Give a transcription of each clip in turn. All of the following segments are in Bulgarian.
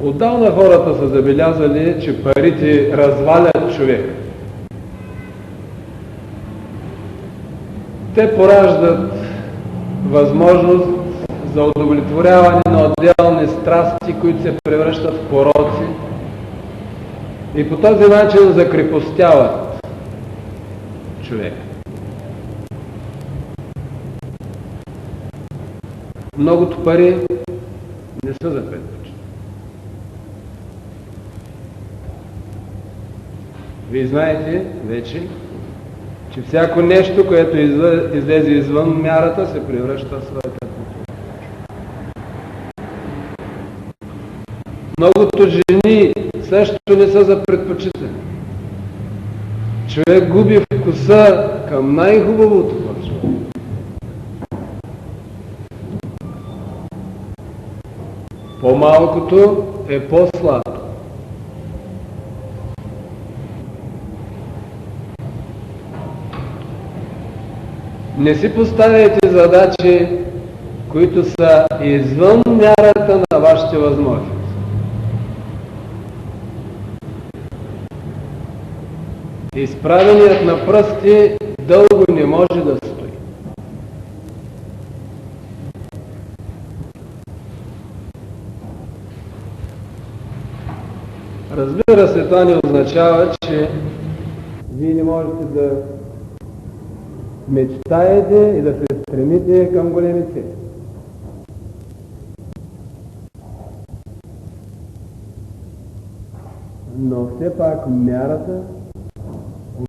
Отдавна хората са забелязали, че парите развалят човек. Те пораждат възможност за удовлетворяване на отделни страсти, които се превръщат в пороци и по този начин закрепостяват човек. Многото пари не са за предпочитане. Вие знаете вече, че всяко нещо, което излезе извън мярата, се превръща в своята култура. Многото жени също не са за предпочитане. Човек губи вкуса към най-хубавото в живота. По-малкото е по-сладко. Не си поставяйте задачи, които са извън мярата на вашите възможности. Изправеният на пръсти дълго не може да стои. Разбира се, това не означава, че вие не можете да мечтаете и да се стремите към големи цели. Но все пак мярата,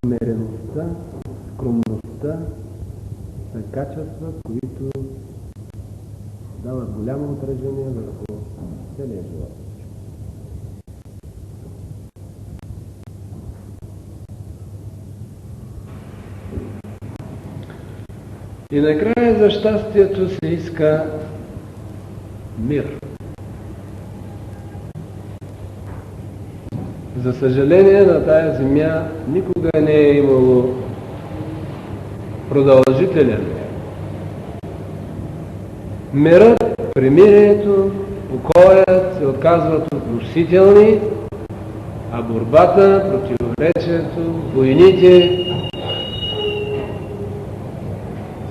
умереността, скромността са качества, които дават голямо отражение върху целия живот. И накрая за щастието се иска мир. За съжаление, на тая земя никога не е имало продължителен мир. Мирът, примирието, покоят се отказват относителни, а борбата, противоречието, войните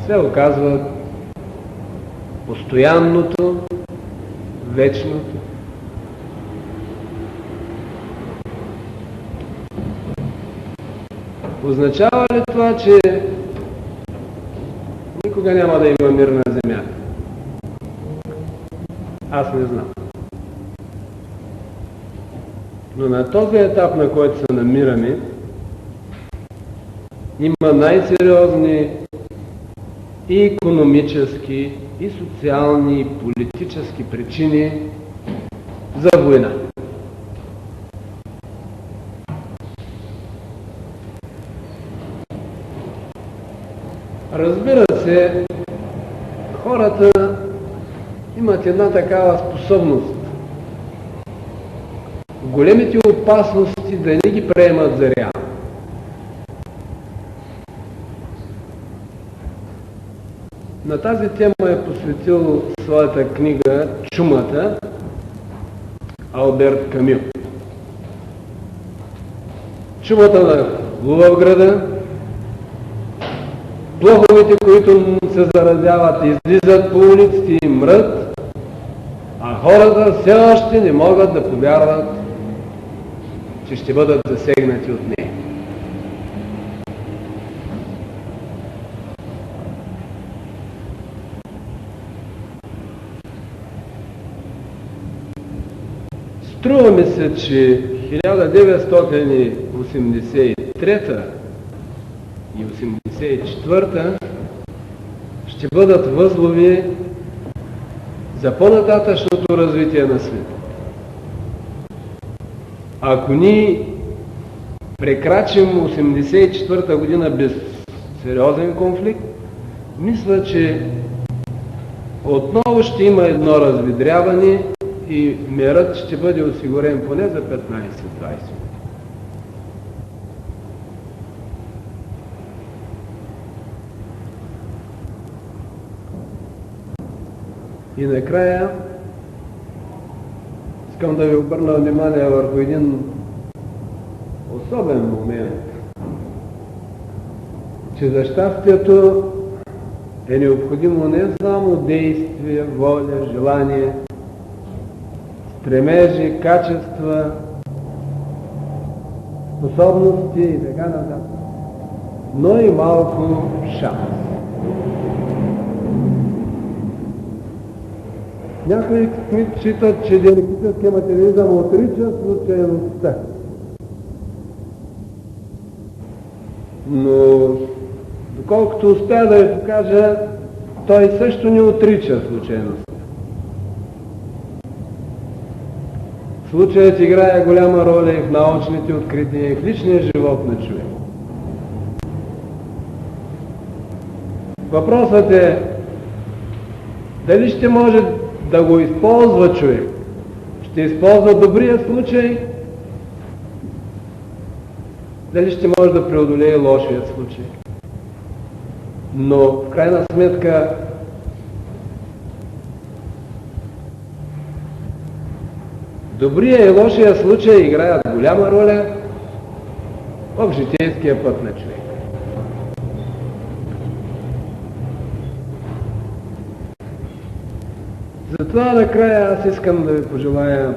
се оказват постоянното, вечното. Означава ли това, че никога няма да има мир на земята? Аз не знам. Но на този етап, на който се намираме, има най-сериозни и икономически, и социални, и политически причини за война. Разбира се, хората имат една такава способност. Големите опасности да не ги приемат за реално. На тази тема е посветил своята книга "Чумата" Алберт Камю. Чумата на Лувавграда, плъховете, които се заразяват, излизат по улиците и мрът, а хората все още не могат да повярват, че ще бъдат засегнати от нея. Струва ми се, че 1983 и 1984 ще бъдат възлови за по-нататъчното развитие на света. Ако ние прекрачим 1984 година без сериозен конфликт, мисля, че отново ще има едно развидряване и мирът ще бъде осигурен поне за 15-20 години. И накрая Искам да ви обърна внимание върху един особен момент, че за щастието е необходимо не само действие, воля, желание, стремежи, качества, способности и така нататък, но и малко шанс. Някои считат, че диалектическия материализъм отрича случайността. Но, доколкото успя да ви покажа, той също не отрича случайността. Случаят играе голяма роля и в научните открития, и в личния живот на човек. Въпросът е дали ще може да го използва човек. Ще използва добрия случай, дали ще може да преодолее лошия случай. Но в крайна сметка добрия и лошия случай играят голяма роля в житейския път на човек. Затова накрая аз искам да ви пожелая